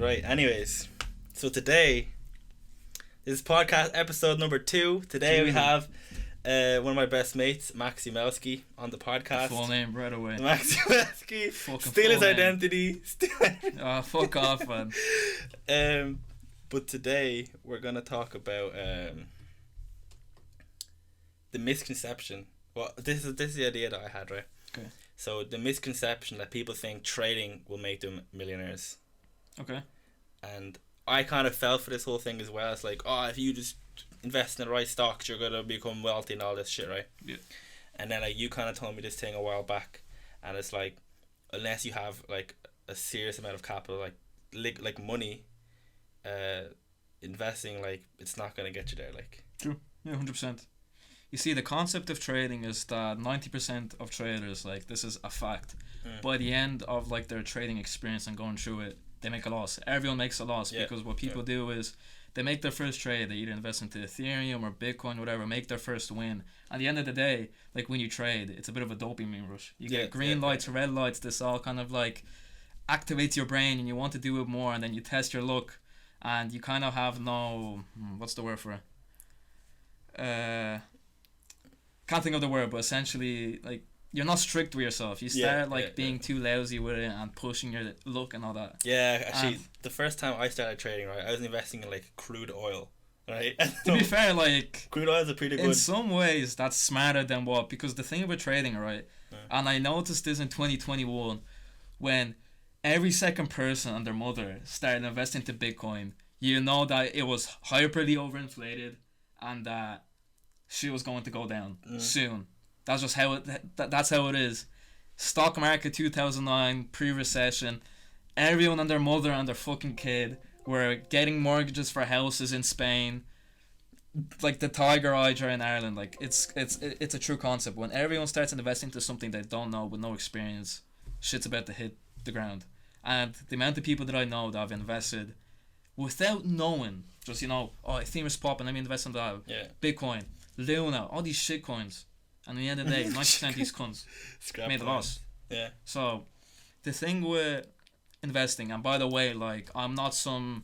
Right. Anyways, so today is podcast episode number 2. Today we have one of my best mates, Max Umelsky, on the podcast. Full name right away. Max Umelsky. Steal his identity. Oh, fuck off, man. But today we're gonna talk about the misconception. Well, this is the idea that I had, right? Okay. So the misconception that people think trading will make them millionaires. Okay. And I kind of fell for this whole thing as well. It's like, oh, if you just invest in the right stocks, you're gonna become wealthy and all this shit, right? Yeah. And then like you kind of told me this thing a while back, and it's like, unless you have like a serious amount of capital, like money, investing, like it's not gonna get you there. Like. True. Yeah, 100%. You see, the concept of trading is that 90% of traders, like, this is a fact. By the end of like their trading experience and going through it, they make a loss. Everyone makes a loss because what people do is they make their first trade. They either invest into Ethereum or Bitcoin, whatever, make their first win. At the end of the day, like when you trade, it's a bit of a dopamine rush. You get green lights, red lights. This all kind of like activates your brain, and you want to do it more. And then you test your luck, and you kind of have no what's the word for it? Can't think of the word, but essentially like. You're not strict with yourself. You start being too lousy with it and pushing your luck and all that. Yeah, actually, the first time I started trading, right, I was investing in like crude oil, right? To be fair, like crude oil is a pretty good. In some ways, that's smarter than what, because the thing about trading, right, and I noticed this in 2021, when every second person and their mother started investing into Bitcoin, you know that it was hyperly overinflated, and that shit was going to go down soon. That's just how that's how it is. Stock market 2009, pre-recession, everyone and their mother and their fucking kid were getting mortgages for houses in Spain, like the Tiger Eye in Ireland. Like it's a true concept. When everyone starts investing into something they don't know with no experience, shit's about to hit the ground. And the amount of people that I know that have invested without knowing, just Ethereum's popping, let me invest in that. Yeah. Bitcoin, Luna, all these shit coins. And at the end of the day, 90% of these cunts made a loss. Yeah. So, the thing with investing, and by the way, like, I'm not some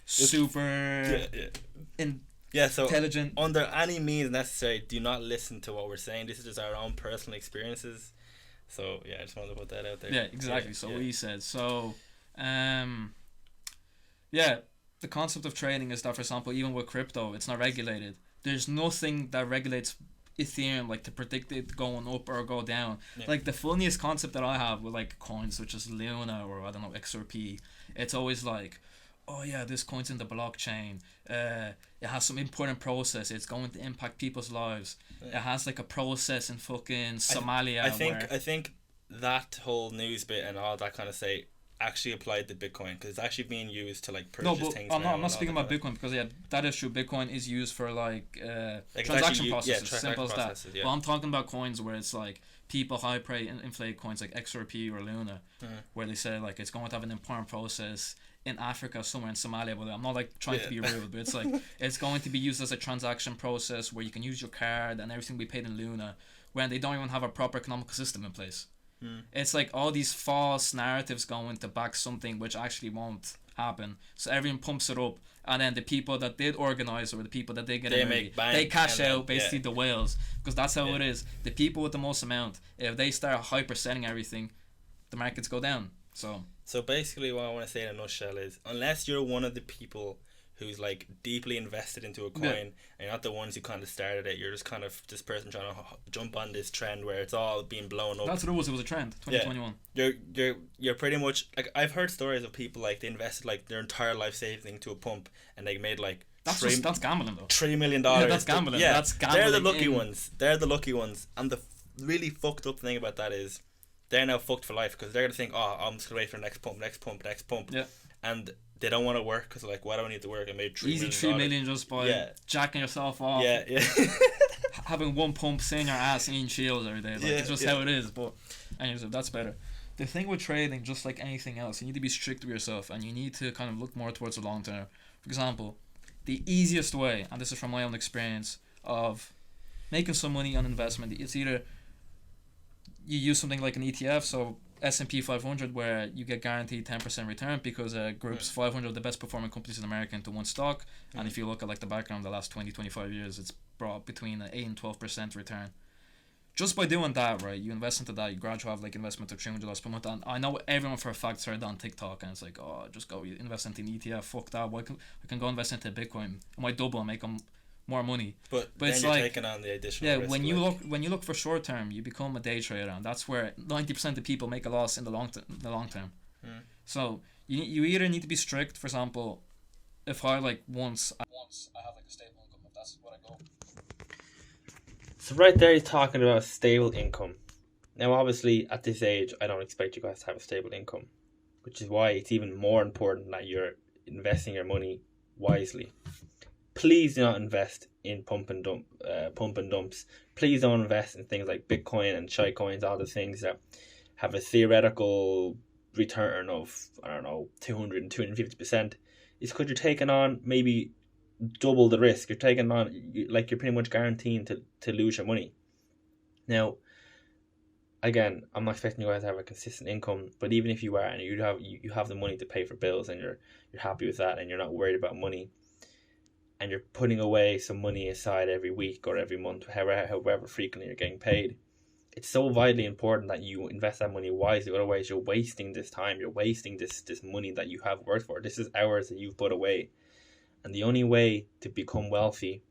super intelligent. Under any means necessary, do not listen to what we're saying. This is just our own personal experiences. So, yeah, I just wanted to put that out there. Yeah, exactly. What he said. So, the concept of trading is that, for example, even with crypto, it's not regulated. There's nothing that regulates Ethereum like to predict it going up or go down. Like the funniest concept that I have with like coins such as Luna or I don't know XRP, it's always like, oh yeah, this coin's in the blockchain, it has some important process, it's going to impact people's lives, it has like a process in fucking Somalia. I think that whole news bit and all that kind of say actually applied to Bitcoin, because it's actually being used to like purchase things. I'm not speaking about Bitcoin, because that is true. Bitcoin is used for like transaction processes, simple as that. Yeah. But I'm talking about coins where it's like people inflate coins like XRP or Luna, where they say like it's going to have an important process in Africa, somewhere in Somalia. But I'm not like trying to be rude, but it's like it's going to be used as a transaction process where you can use your card and everything will be paid in Luna, when they don't even have a proper economical system in place. It's like all these false narratives going to back something which actually won't happen. So everyone pumps it up, and then the people that did organize or the people that did get in early, they cash out basically the whales, because that's how it is. The people with the most amount, if they start hyper selling everything, the markets go down. So basically what I want to say in a nutshell is, unless you're one of the people who's like deeply invested into a coin, and you're not the ones who kind of started it, you're just kind of this person trying to jump on this trend where it's all being blown up. That's what it was a trend, 2021. You're pretty much like, I've heard stories of people like they invested like their entire life savings into a pump and they made like that's gambling though. $3 million. Yeah, that's gambling. Yeah, that's gambling. They're the lucky ones, and the really fucked up thing about that is they're now fucked for life, because they're gonna think, oh, I'm just gonna wait for the next pump. Yeah. And they don't want to work, because like, why do I need to work? I made $3 million just by jacking yourself off. Yeah. Having one pump saying your ass in shields every day. Like, it's just how it is. But anyways, that's better. The thing with trading, just like anything else, you need to be strict with yourself, and you need to kind of look more towards the long term. For example, the easiest way, and this is from my own experience, of making some money on investment, it's either you use something like an ETF. So S&P 500 where you get guaranteed 10% return because groups 500 of the best performing companies in America into one stock. And if you look at like the background the last 20-25 years, it's brought between an 8 and 12% return. Just by doing that, right, you invest into that, you gradually have like investment of $300 per month. And I know everyone for a fact started on TikTok and it's like, oh, just go invest into an ETF, fuck that. I can go invest into Bitcoin. I might double and make them more money. But then it's you're like, taking on the additional risk, when you look for short term, you become a day trader, and that's where 90% of people make a loss in the long term. So you either need to be strict. For example, if I like once I have like a stable income, if that's what I go. So right there, he's talking about stable income. Now, obviously, at this age, I don't expect you guys to have a stable income, which is why it's even more important that you're investing your money wisely. Please do not invest in pump and dumps. Please don't invest in things like Bitcoin and shite coins, all the things that have a theoretical return of, I don't know, 200 and 250%. It's because you're taking on maybe double the risk. You're taking on, like, you're pretty much guaranteeing to lose your money. Now, again, I'm not expecting you guys to have a consistent income, but even if you are and you have the money to pay for bills and you're happy with that and you're not worried about money, and you're putting away some money aside every week or every month, however frequently you're getting paid, it's so vitally important that you invest that money wisely. Otherwise, you're wasting this time. You're wasting this money that you have worked for. This is hours that you've put away. And the only way to become wealthy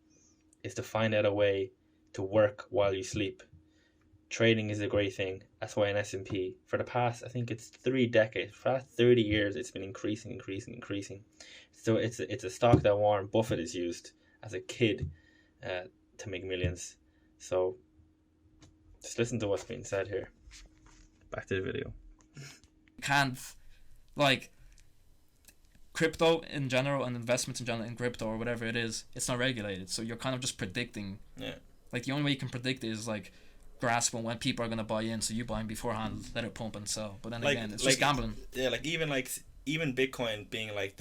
is to find out a way to work while you sleep. Trading is a great thing. That's why in S&P, for the past, I think it's 3 decades, for the past 30 years, it's been increasing. So it's a stock that Warren Buffett has used as a kid to make millions. So just listen to what's being said here. Back to the video. Can't, like, crypto in general and investments in general in crypto or whatever it is, it's not regulated. So you're kind of just predicting. Yeah. Like, the only way you can predict is, like, grasp on when people are going to buy in, so you buy in beforehand, let it pump and sell. But then again, it's just gambling. Yeah, like even Bitcoin being like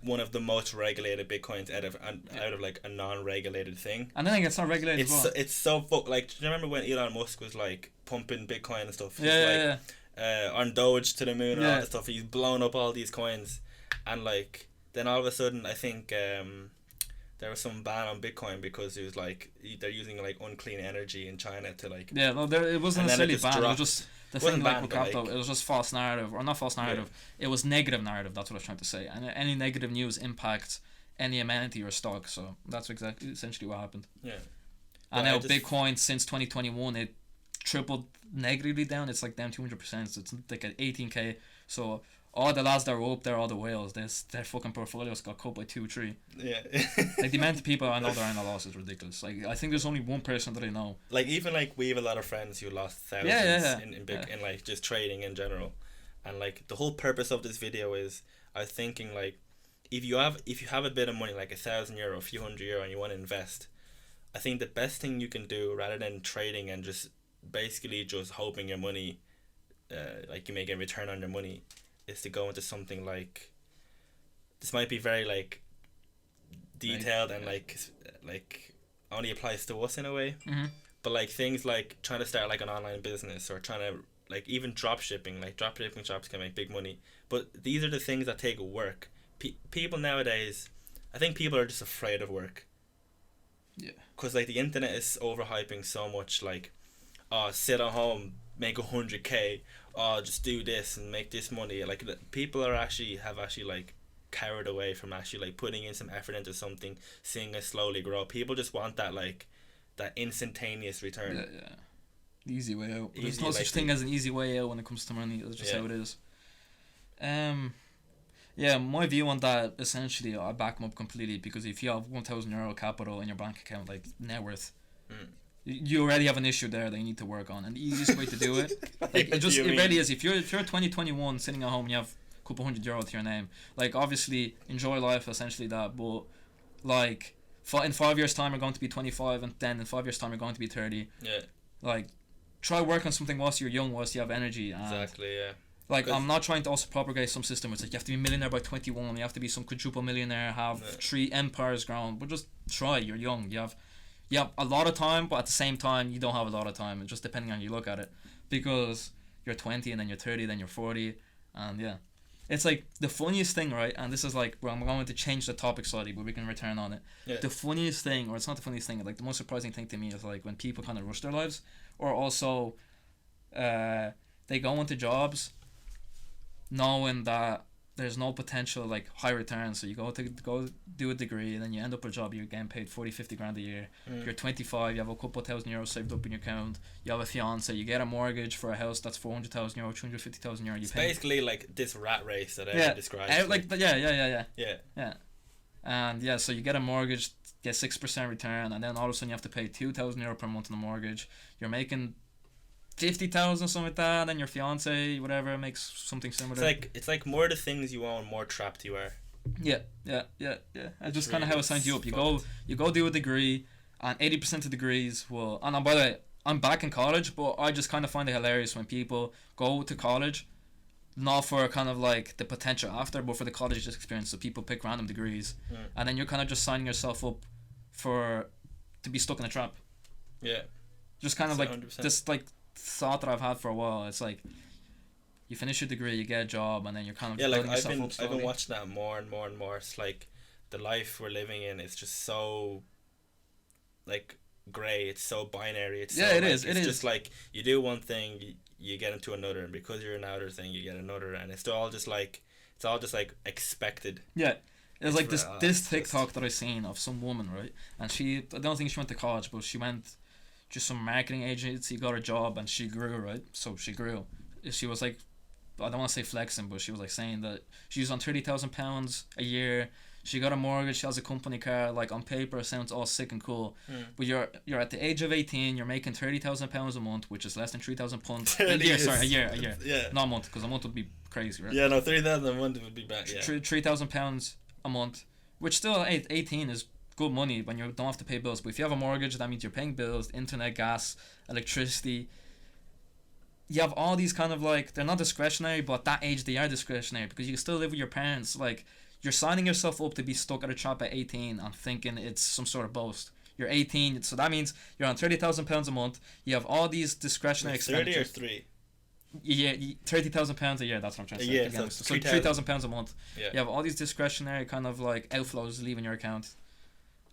one of the most regulated Bitcoins out of like a non-regulated thing. And then it's not regulated as well. It's so like, do you remember when Elon Musk was like pumping Bitcoin and stuff? On Doge to the moon and all that stuff. He's blown up all these coins, and like then all of a sudden I think there was some ban on Bitcoin because it was like they're using like unclean energy in China to like. Yeah, no, it wasn't necessarily banned. It was just the thing like with crypto. It was just false narrative, or not false narrative. Yeah. It was negative narrative. That's what I was trying to say. And any negative news impacts any amenity or stock. So that's essentially what happened. Yeah. And now Bitcoin since 2021 it tripled negatively down. It's like down 200%. So it's like at 18K. So all the lads that were up there, all the whales, their fucking portfolios got cut by 2-3. Yeah. Like the amount of people I know that are in a loss is ridiculous. Like I think there's only one person that I know. Like even like we have a lot of friends who lost thousands in like just trading in general, and like the whole purpose of this video is I was thinking like if you have a bit of money like €1,000, a few €100, and you want to invest, I think the best thing you can do rather than trading and just basically just hoping your money, like you make a return on your money, is to go into something like, this might be very like detailed and like only applies to us in a way, but like things like trying to start like an online business or trying to like even drop shipping shops can make big money, but these are the things that take work. People nowadays, I think people are just afraid of work. Yeah, because like the internet is overhyping so much, like sit at home, make 100K, just do this and make this money. Like people have actually like carried away from actually like putting in some effort into something, seeing it slowly grow. People just want that like that instantaneous return. Yeah. The easy way out. There's no such thing as an easy way out when it comes to money. That's just how it is. Yeah, my view on that, essentially, I back them up completely, because if you have €1,000 capital in your bank account, like net worth, you already have an issue there that you need to work on, and the easiest way to do it, like it really is. If you're 2021 sitting at home, and you have a couple €100 to your name, like obviously enjoy life, essentially that, but like in 5 years time you're going to be 25, and then in 5 years time you're going to be 30. Yeah. Like try work on something whilst you're young, whilst you have energy. And exactly. Yeah. Like, I'm not trying to also propagate some system where it's like you have to be a millionaire by 21, you have to be some quadruple millionaire, have 3 empires grown. But just try, you're young. You have a lot of time, but at the same time, you don't have a lot of time. It's just depending on how you look at it. Because you're 20, and then you're 30, then you're 40, and yeah. It's like the funniest thing, right? And this is like where I'm going to change the topic slightly, but we can return on it. Yeah. The funniest thing, or it's not the funniest thing, like the most surprising thing to me is like when people kind of rush their lives, or also they go into jobs knowing that there's no potential like high return. So you go do a degree, and then you end up a job, you're getting paid 40-50 grand a year. You're 25, you have a couple €1,000 saved up in your account, you have a fiance, you get a mortgage for a house that's €400,000, €250,000. It's basically like this rat race that I described. Yeah. And yeah, so you get a mortgage, get 6% return, and then all of a sudden you have to pay €2,000 per month on the mortgage. You're making 50,000, something like that, and then your fiance, whatever, makes something similar. It's like more the things you own, more trapped you are. Yeah. It's just kind of how it signs you up. You go do a degree, and 80% of degrees will. And by the way, I'm back in college, but I just kind of find it hilarious when people go to college, not for kind of like the potential after, but for the college experience. So people pick random degrees, and then you're kind of just signing yourself up to be stuck in a trap. Yeah. Just kind of like 100%. this like thought that I've had for a while. It's like you finish your degree, you get a job, and then you're kind of building yourself up slowly. I've been watching that more and more and more. It's like the life we're living in is just so like grey. It's so binary. It's just like you do one thing, you get into another, and because you're another thing, you get another, and it's all just like expected. Yeah. It's like this TikTok that I seen of some woman, right? And I don't think she went to college, but she went just some marketing agency, got a job, and she grew, right? So she grew. She was like, I don't want to say flexing, but she was like saying that she's on £30,000 a year. She got a mortgage. She has a company car. Like on paper, it sounds all sick and cool. But you're at the age of 18. You're making £30,000 a month, which is less than £3,000 a year. Sorry, a year. Yeah. Not a month, because a month would be crazy, right? Yeah, no, 3,000 a month would be bad. Yeah. £3,000 a month, which still at 18 is good money when you don't have to pay bills. But if you have a mortgage, that means you're paying bills, internet, gas, electricity. You have all these kind of like, they're not discretionary, but at that age they are discretionary because you can still live with your parents. Like, you're signing yourself up to be stuck at a trap at 18 and thinking it's some sort of boast. You're 18, so that means you're on £30,000 a month. You have all these discretionary expenditures. 30 or 3? Yeah, £30,000 a year. That's what I'm trying to say. Yeah, so £3,000 a month. Yeah. You have all these discretionary kind of like outflows leaving your account,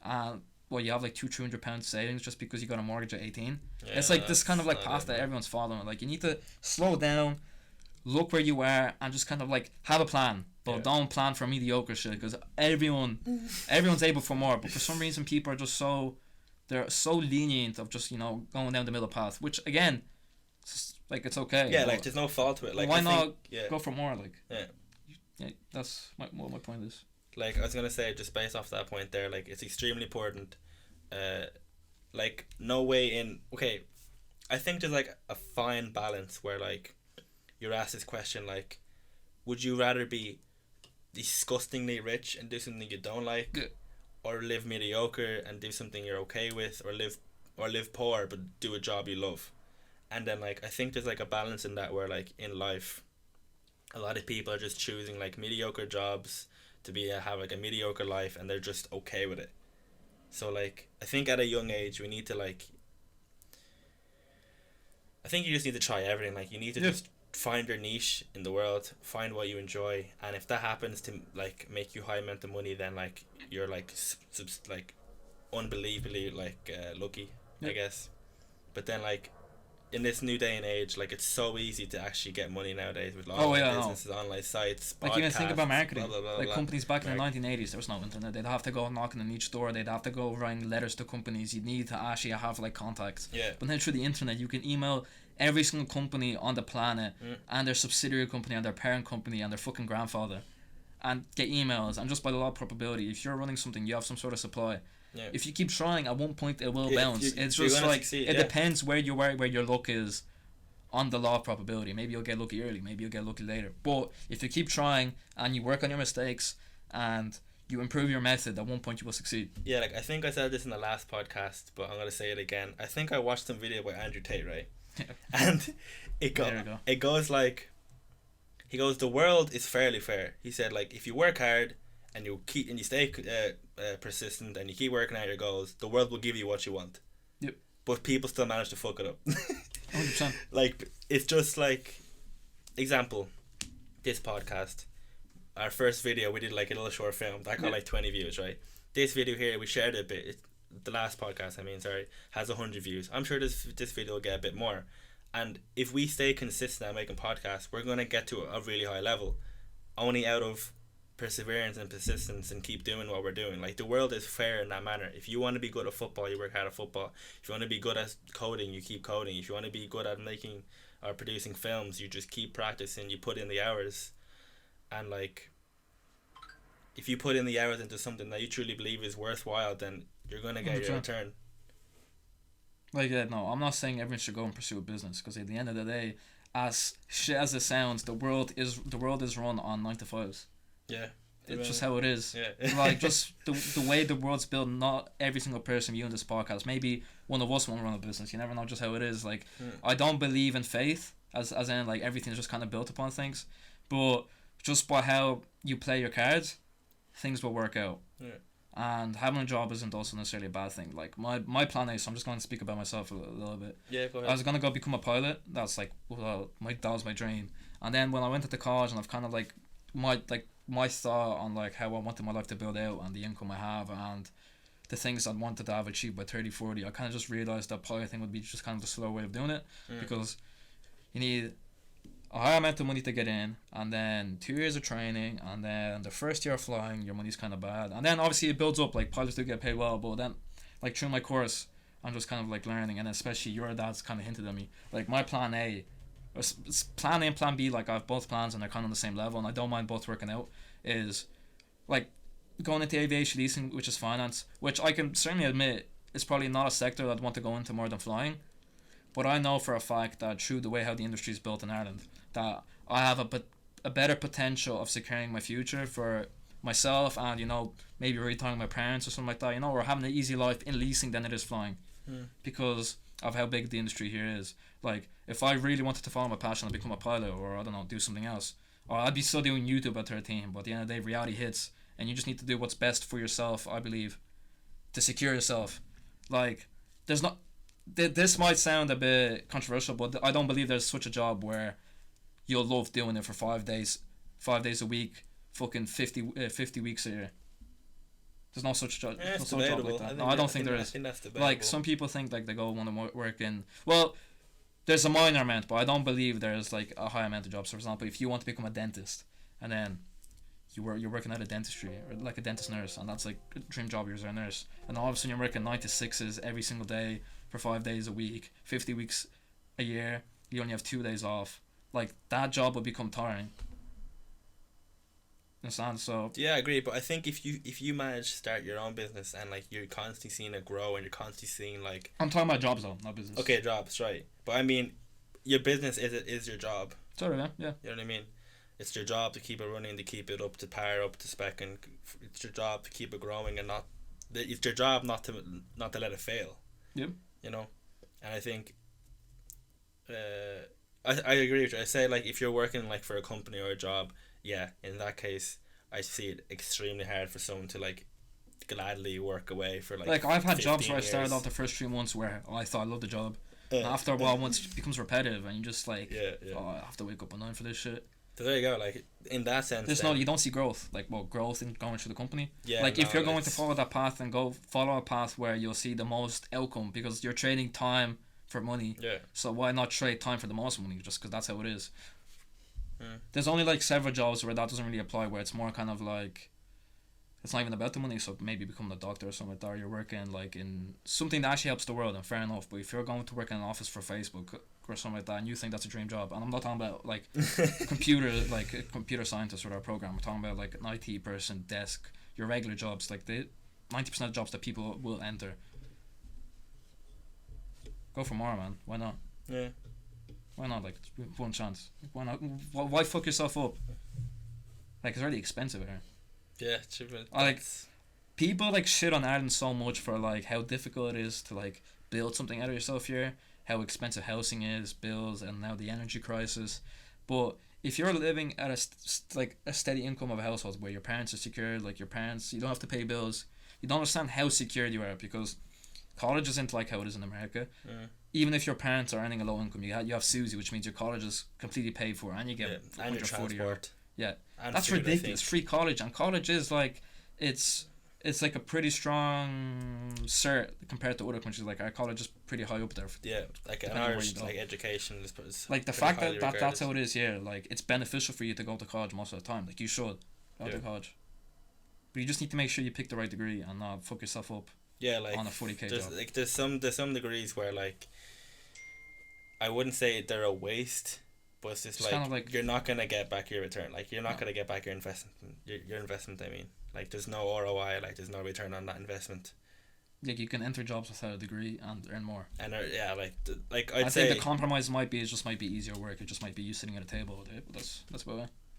and you have like £200-300 savings just because you got a mortgage at 18. Yeah, it's like this kind of like path that everyone's following. Like, you need to slow down, look where you are, and just kind of like have a plan. But don't plan for mediocre shit, because everyone's able for more. But for some reason, people are just they're so lenient of just, going down the middle path. Which again, like, it's okay. Yeah, like, there's no fault to it. Like, why not go for more? Like, yeah, that's what my point is. Like, I was gonna say, just based off that point there, like, it's extremely important. Like, no way in. Okay, I think there's like a fine balance where like you're asked this question, like, would you rather be disgustingly rich and do something you don't like, or live mediocre and do something you're okay with, or live poor but do a job you love? And then, like, I think there's like a balance in that where, like, in life, a lot of people are just choosing like mediocre jobs to have like a mediocre life, and they're just okay with it. So like, I think at a young age we need to like, I think you just need to try everything. Like, you need to just find your niche in the world, find what you enjoy, and if that happens to like make you high amount of money, then like you're like like unbelievably like lucky, I guess. But then, like, in this new day and age, like, it's so easy to actually get money nowadays with businesses, online sites, like, you can think about marketing, blah, blah, blah, like companies back in the 1980s, there was no internet. They'd have to go knocking on each door, they'd have to go writing letters to companies. You'd need to actually have like contacts. But then through the internet, you can email every single company on the planet and their subsidiary company and their parent company and their fucking grandfather, and get emails. And just by the law of probability, if you're running something, you have some sort of supply. If you keep trying, at one point it will bounce. It's just like succeed, it depends where you are, where your luck is on the law of probability. Maybe you'll get lucky early, maybe you'll get lucky later. But if you keep trying and you work on your mistakes and you improve your method, at one point you will succeed. Yeah, like, I think I said this in the last podcast, but I'm gonna say it again. I think I watched some video by Andrew Tate, right? And it goes like, he goes, the world is fairly fair. He said, like, if you work hard and you stay persistent and you keep working at your goals, the world will give you what you want. But people still manage to fuck it up. 100%. Like, it's just like, example, this podcast, our first video, we did like a little short film that got like 20 views, right? This video here, we shared it a bit. The last podcast, has 100 views. I'm sure this video will get a bit more. And if we stay consistent at making podcasts, we're going to get to a really high level. Only out of perseverance and persistence and keep doing what we're doing. Like, the world is fair in that manner. If you want to be good at football, you work hard at football. If you want to be good at coding, you keep coding. If you want to be good at making or producing films, you just keep practicing, you put in the hours. And like, if you put in the hours into something that you truly believe is worthwhile, then you're going to get your return. Like, no, I'm not saying everyone should go and pursue a business, because at the end of the day, as shit as it sounds, the world is run on 9 to 5s. Yeah. It's just how it is. Yeah. Like, just the way the world's built, not every single person viewing this podcast, maybe one of us won't run a business. You never know just how it is. Like, I don't believe in faith, as in, like, everything's just kind of built upon things. But just by how you play your cards, things will work out. Yeah. And having a job isn't also necessarily a bad thing. Like, my plan is, so I'm just going to speak about myself a little bit. Yeah, go ahead. I was going to go become a pilot. That's like, well, that was my dream. And then when I went to college, and I've kind of like my thought on like how I wanted my life to build out and the income I have and the things I wanted to have achieved by 30, 40, I kind of just realised that piloting would be just kind of the slow way of doing it, because you need a higher amount of money to get in, and then 2 years of training, and then the first year of flying, your money's kind of bad, and then obviously it builds up. Like, pilots do get paid well, but then like through my course, I'm just kind of like learning, and especially your dad's kind of hinted at me, like, my plan A and plan B, like, I have both plans and they're kind of on the same level, and I don't mind both working out, is like going into aviation leasing, which is finance, which I can certainly admit is probably not a sector that I'd want to go into more than flying. But I know for a fact that through the way how the industry is built in Ireland, that I have a better potential of securing my future for myself, and, you know, maybe retiring my parents or something like that, you know, or having an easy life in leasing than it is flying, because of how big the industry here is. Like, if I really wanted to follow my passion and become a pilot, or I don't know, do something else, or I'd be still doing YouTube at 13. But at the end of the day, reality hits, and you just need to do what's best for yourself, I believe, to secure yourself. Like, there's not. This might sound a bit controversial, but I don't believe there's such a job where you'll love doing it for 5 days a week, fucking 50 weeks a year. There's no such job. Yeah, no such job like that. I don't think there is. I think that's debatable. Like, some people think like they go want to work in. Well, there's a minor amount, but I don't believe there's like a high amount of jobs. For example, if you want to become a dentist, and then you're working at a dentistry, or like a dentist nurse, and that's like a dream job, you're a nurse, and all of a sudden you're working 9 to 6s every single day for 5 days a week, 50 weeks a year. You only have 2 days off. Like, that job will become tiring. Understand? So yeah, I agree. But I think if you manage to start your own business, and like you're constantly seeing it grow, and you're constantly seeing, like, I'm talking about jobs though, not business. Okay, jobs, right? But I mean, your business is your job. Sorry, yeah. You know what I mean? It's your job to keep it running, to keep it up to par, up to spec, and it's your job to keep it growing, and it's your job not to let it fail. Yep. You know, and I think, I agree with you. I say, like, if you're working like for a company or a job, yeah, in that case, I see it extremely hard for someone to like gladly work away for like. Like, I've had jobs where I years. started off the first 3 months where I thought I loved the job. And after a while, once it becomes repetitive, and you just like, oh, I have to wake up at 9 for this shit. So there you go. Like, in that sense, you don't see growth. Like, well, growth in going through the company. Yeah. Like, if you're going to follow that path, and go follow a path where you'll see the most outcome, because you're trading time for money. Yeah. So why not trade time for the most money? Just because that's how it is. There's only like several jobs where that doesn't really apply, where it's more kind of like, it's not even about the money. So maybe becoming a doctor or something like that, or you're working like in something that actually helps the world, and fair enough. But if you're going to work in an office for Facebook or something like that, and you think that's a dream job, and I'm not talking about like like a computer scientist or a programmer, I'm talking about like an IT person, desk, your regular jobs, like the 90% of jobs that people will enter. Go for more, man. Why not? Yeah. Why not? Like, one chance. Why not? Why fuck yourself up? Like, it's already expensive here. Yeah, true. Like, people like shit on Ireland so much for like how difficult it is to like build something out of yourself here, how expensive housing is, bills, and now the energy crisis. But if you're living at a steady income of a household where your parents are secured, like your parents, you don't have to pay bills. You don't understand how secured you are, because College isn't like how it is in America. Even if your parents are earning a low income, you have Susie, which means your college is completely paid for, and you get and your transport. Yeah, and that's food, ridiculous. Free college, and college is like it's like a pretty strong cert compared to other countries. Like our college is pretty high up there. Yeah, like an Irish like education is like the fact that that's how it is here. Like it's beneficial for you to go to college most of the time. Like you should go to college, but you just need to make sure you pick the right degree and not fuck yourself up. Yeah, like on a 40k job. Like there's some degrees where like I wouldn't say they're a waste, but it's just like you're not gonna get back your return. Like you're not gonna get back your investment. Your investment, I mean, like there's no ROI. Like there's no return on that investment. Like you can enter jobs without a degree and earn more. And like I'd say the compromise might be it just might be easier work. It just might be you sitting at a table all day. But that's about it.